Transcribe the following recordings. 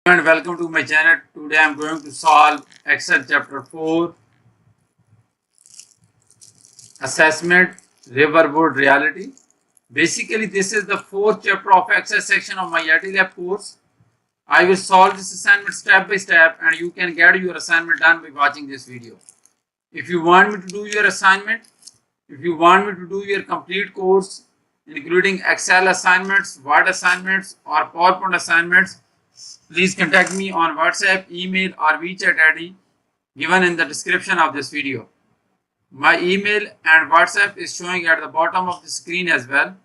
And welcome to my channel. Today I am going to solve Excel chapter 4 assessment riverboat reality. Basically this is the fourth chapter of Excel section of my IT lab course. I will solve this assignment step by step and you can get your assignment done by watching this video. If you want me to do your assignment, if you want me to do your complete course including Excel assignments, Word assignments or PowerPoint assignments, please contact me on WhatsApp, email or WeChat ID given in the description of this video. My email and WhatsApp is showing at the bottom of the screen as well.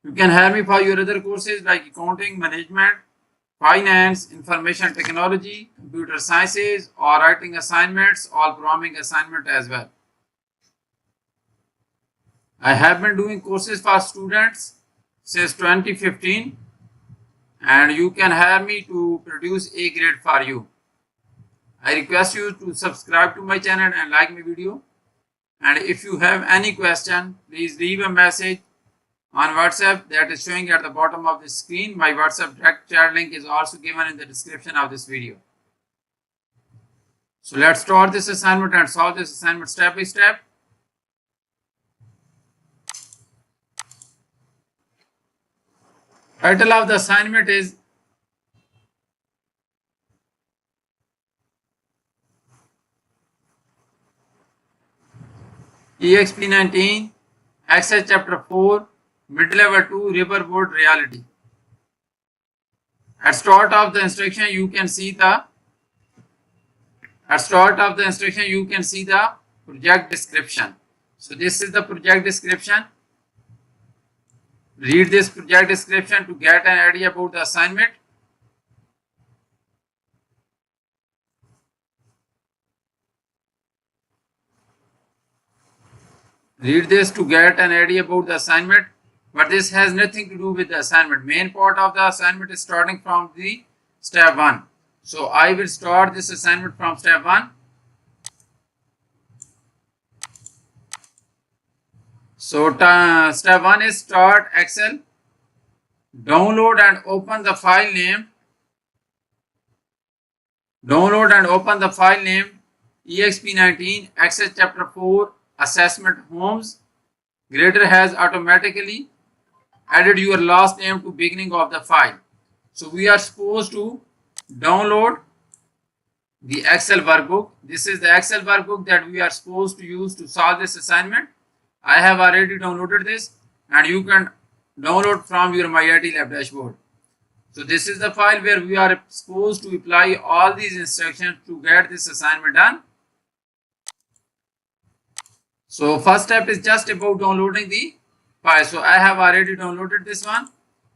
You can hire me for your other courses like accounting, management, finance, information technology, computer sciences or writing assignments or programming assignment as well. I have been doing courses for students since 2015 and you can hire me to produce a grade for you. I request you to subscribe to my channel and like my video. And if you have any question, please leave a message on WhatsApp that is showing at the bottom of the screen. My WhatsApp direct chat link is also given in the description of this video. So let's start this assignment and solve this assignment step by step. Title of the assignment is EXP19 Excel chapter 4 mid-level 2 riverboat reality. At start of the instruction you can see the project description. So this is the project description. Read this project description to get an idea about the assignment. Read this to get an idea about the assignment, but this has nothing to do with the assignment. Main part of the assignment is starting from the step 1. So I will start this assignment from step 1. So step 1 is start Excel. Download and open the file name. EXP19 Excel chapter 4 assessment homes. Grader has automatically added your last name to beginning of the file. So we are supposed to download the Excel workbook. This is the Excel workbook that we are supposed to use to solve this assignment. I have already downloaded this and you can download from your MyIT Lab dashboard. So this is the file where we are supposed to apply all these instructions to get this assignment done. So first step is just about downloading the file. So I have already downloaded this one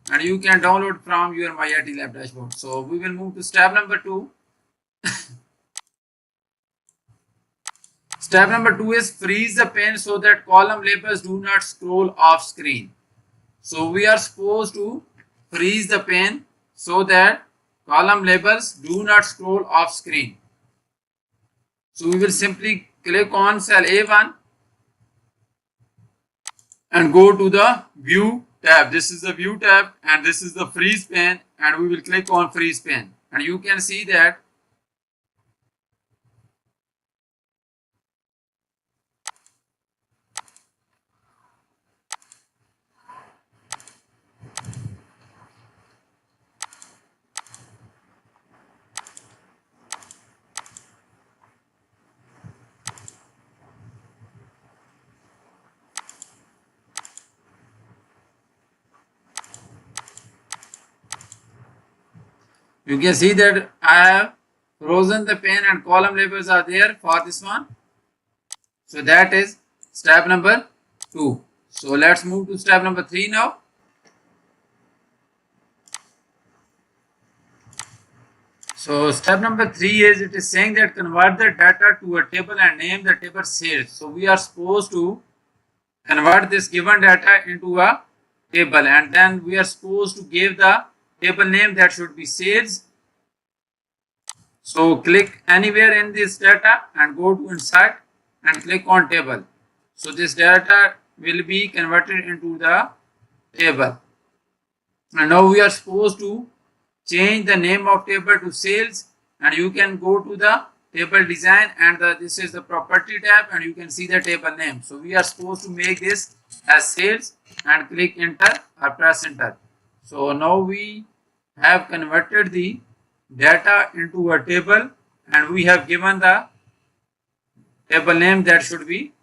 and you can download from your MyIT Lab dashboard. So we will move to step number 2. Step number 2 is freeze the pen so that column labels do not scroll off screen. So we are supposed to freeze the pen so that column labels do not scroll off screen. So we will simply click on cell A1 and go to the view tab. This is the view tab and this is the freeze pen and we will click on freeze pen and you can see that you can see that I have frozen the pen and column labels are there for this one. So that is step number 2. So let's move to step number 3 now. So step number 3 is it is saying that convert the data to a table and name the table sales. So we are supposed to convert this given data into a table and then we are supposed to give the table name that should be sales. So click anywhere in this data and go to inside and click on table. So this data will be converted into the table. And now we are supposed to change the name of table to sales, and you can go to the table design, and this is the property tab, and you can see the table name. So we are supposed to make this as sales and click enter or press enter. So now we have converted the data into a table, and we have given the table name that should be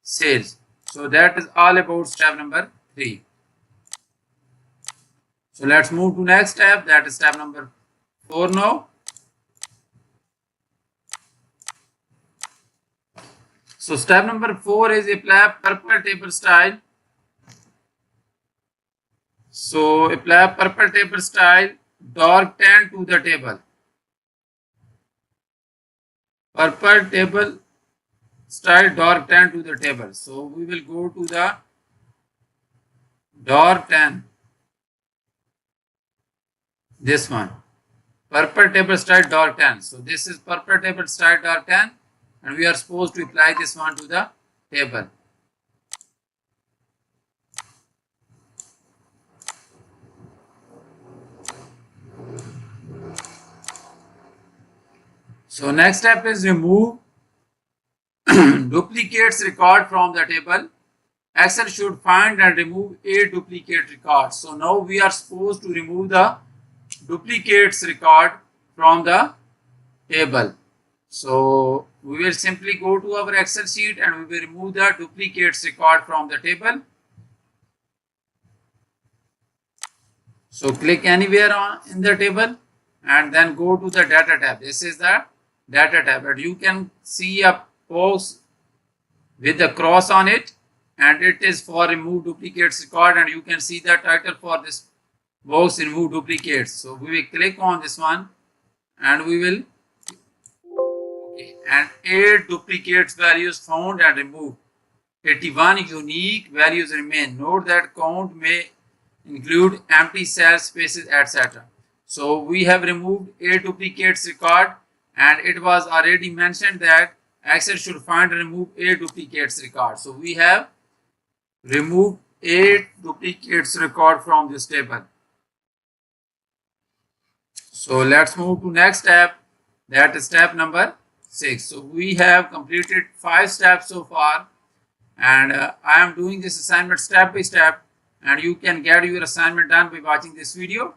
sales. So that is all about step number 3. So let's move to next step, that is step number 4 now. So step number 4 is apply purple table style. So apply purple table style dark tan to the table. Purple table style dark tan to the table. So we will go to the dark tan. This one, purple table style dark tan. So this is purple table style dark tan, and we are supposed to apply this one to the table. So next step is remove duplicates record from the table. Excel should find and remove a duplicate record. So now we are supposed to remove the duplicates record from the table. So we will simply go to our Excel sheet and we will remove the duplicates record from the table. So click anywhere in the table and then go to the data tab. This is the data tab, and you can see a box with the cross on it, and it is for remove duplicates record, and you can see the title for this box, remove duplicates. So we will click on this one and we will and 8 duplicates values found and removed. 81 unique values remain. Note that count may include empty cell spaces, etc. So we have removed 8 duplicates record, and it was already mentioned that Excel should find and remove 8 duplicates record. So we have removed 8 duplicates record from this table. So let's move to next step, that is step number 6. So we have completed 5 steps so far, and I am doing this assignment step by step, and you can get your assignment done by watching this video.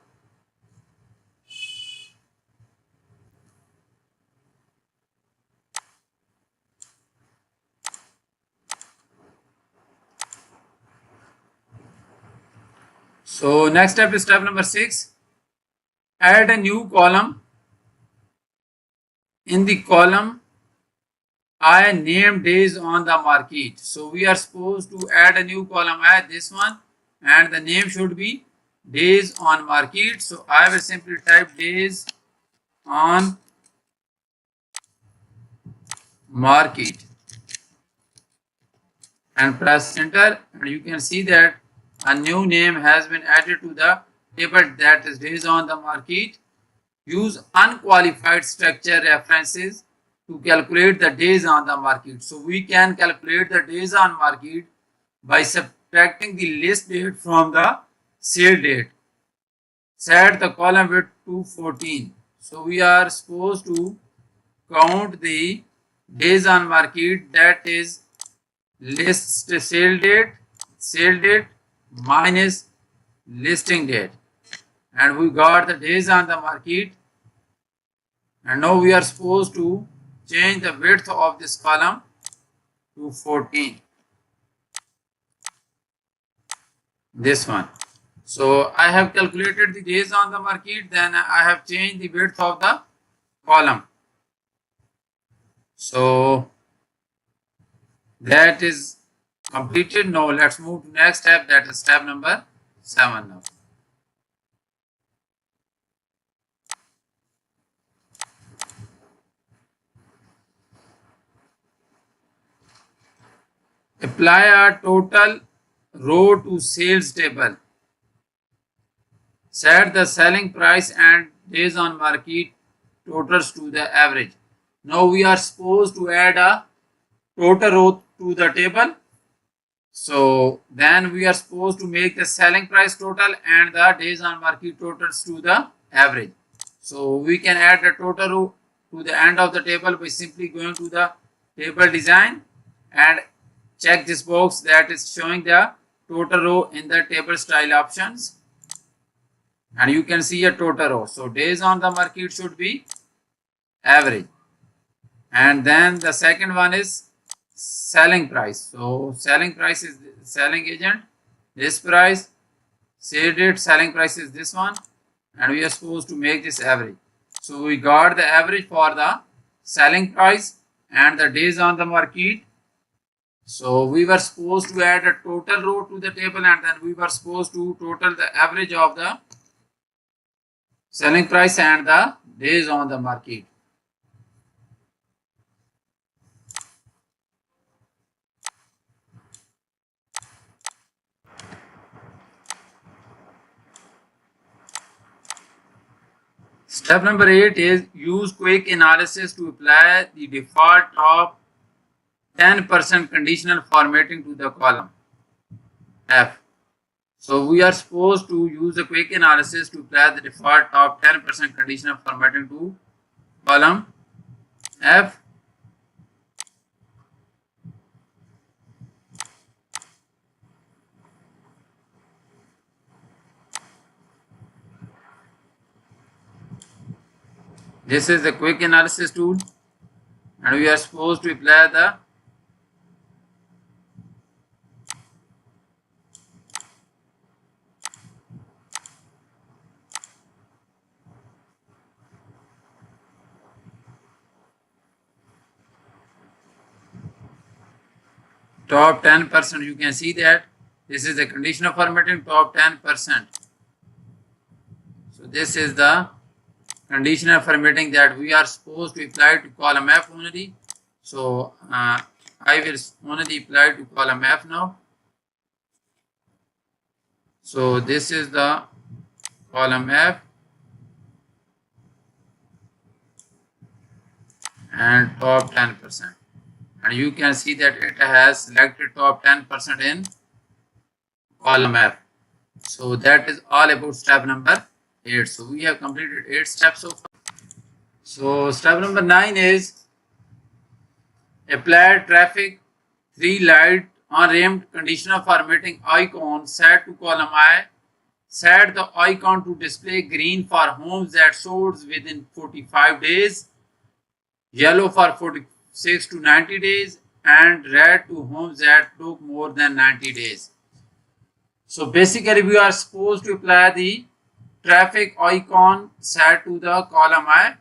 So next step is step number 6. Add a new column. In the column, I name days on the market. So we are supposed to add a new column, add this one, and the name should be days on market. So I will simply type days on market and press enter, and you can see that a new name has been added to the table, that is days on the market. Use unqualified structure references to calculate the days on the market. So we can calculate the days on market by subtracting the list date from the sale date. Set the column width to 14. So we are supposed to count the days on market, that is list sale date minus listing date, and we got the days on the market. And now we are supposed to change the width of this column to 14, this one. So I have calculated the days on the market, then I have changed the width of the column. So that is completed. Now let's move to next step, that is step number 7 now. Apply a total row to sales table. Set the selling price and days on market totals to the average. Now we are supposed to add a total row to the table. So then we are supposed to make the selling price total and the days on market totals to the average. So we can add the total row to the end of the table by simply going to the table design and check this box that is showing the total row in the table style options, and you can see a total row. So days on the market should be average, and then the second one is selling price. So selling price is selling agent, this price, sale date, selling price is this one, and we are supposed to make this average. So we got the average for the selling price and the days on the market. So we were supposed to add a total row to the table, and then we were supposed to total the average of the selling price and the days on the market. Step number 8 is use quick analysis to apply the default of 10% conditional formatting to the column F. So we are supposed to use a quick analysis to apply the default of 10% conditional formatting to column F. This is the quick analysis tool, and we are supposed to apply the top 10%. You can see that this is the conditional formatting top 10%. So this is the conditional formatting that we are supposed to apply to column F only. So I will only apply to column F now. So this is the column F and top 10%, and you can see that it has selected top 10% in column F. So that is all about step number 8. So we have completed 8 steps so far. So step number 9 is apply traffic 3 light on rimmed conditional formatting icon set to column I. Set the icon to display green for homes that sold within 45 days, yellow for 46 to 90 days, and red to homes that took more than 90 days. So basically we are supposed to apply the traffic icon set to the column I,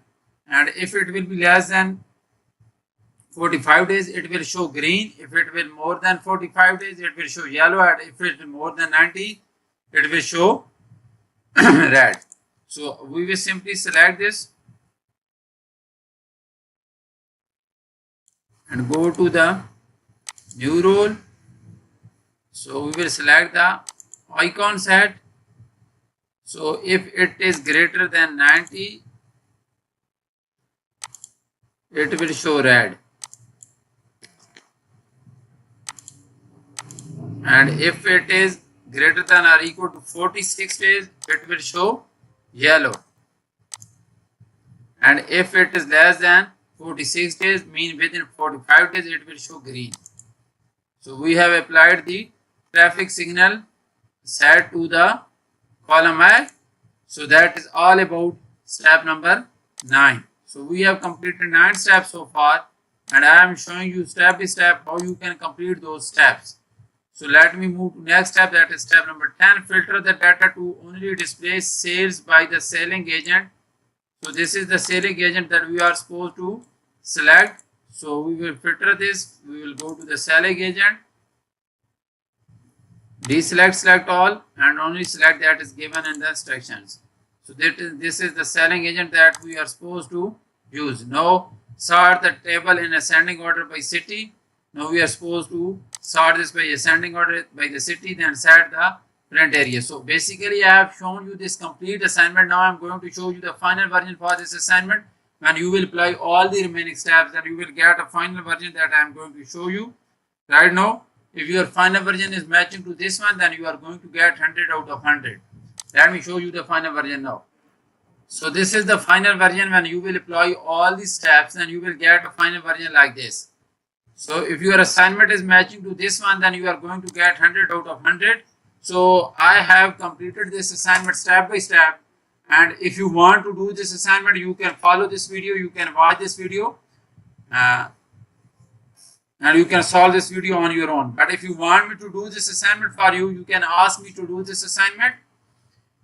and if it will be less than 45 days it will show green, if it will more than 45 days it will show yellow, and if it will more than 90 it will show red. So we will simply select this and go to the new role. So we will select the icon set. So if it is greater than 90 it will show red, and if it is greater than or equal to 46 days it will show yellow, and if it is less than 46 days, mean within 45 days it will show green. So we have applied the traffic signal set to the column I. So that is all about step number 9. So we have completed 9 steps so far, and I am showing you step by step how you can complete those steps. So let me move to next step, that is step number 10. Filter the data to only display sales by the selling agent. So this is the selling agent that we are supposed to select. So we will filter this. We will go to the selling agent, deselect, select all, and only select that is given in the instructions. So this is the selling agent that we are supposed to use. Now sort the table in ascending order by city. Now we are supposed to sort this by ascending order by the city, then set the print area. So basically I have shown you this complete assignment. Now I am going to show you the final version for this assignment. When you will apply all the remaining steps, then you will get a final version that I am going to show you right now. If your final version is matching to this one, then you are going to get 100 out of 100. Let me show you the final version now. So this is the final version. When you will apply all these steps, then you will get a final version like this. So if your assignment is matching to this one, then you are going to get 100 out of 100. So I have completed this assignment step by step. And if you want to do this assignment, you can follow this video, you can watch this video, and you can solve this video on your own. But if you want me to do this assignment for you, you can ask me to do this assignment.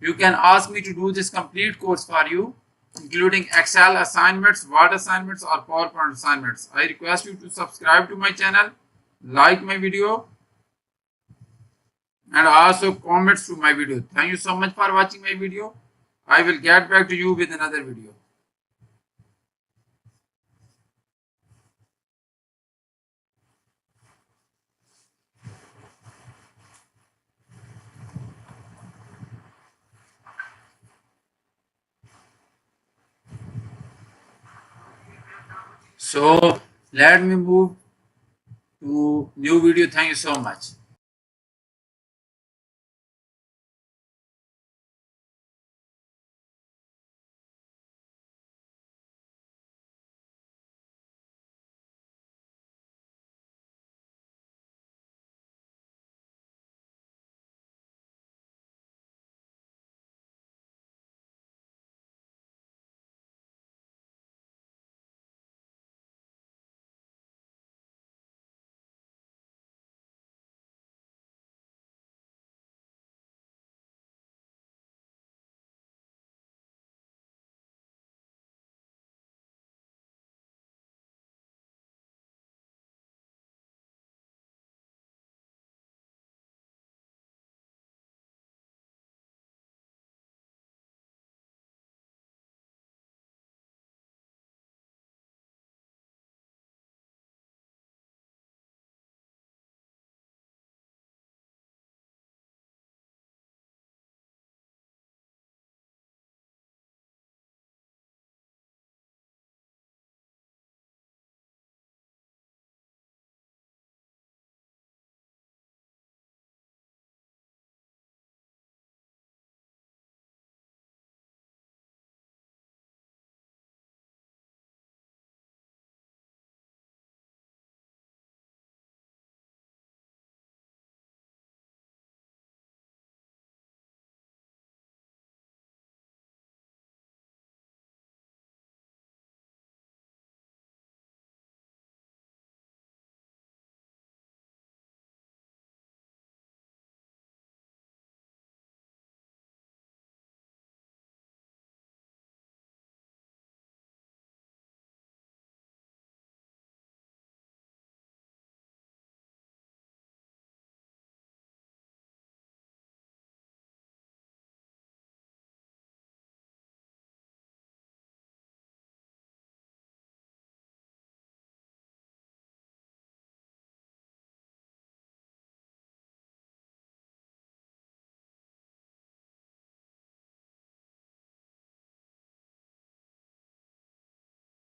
You can ask me to do this complete course for you, including Excel assignments, Word assignments, or PowerPoint assignments. I request you to subscribe to my channel, like my video, and also comments to my video. Thank you so much for watching my video. I will get back to you with another video. So let me move to new video. Thank you so much.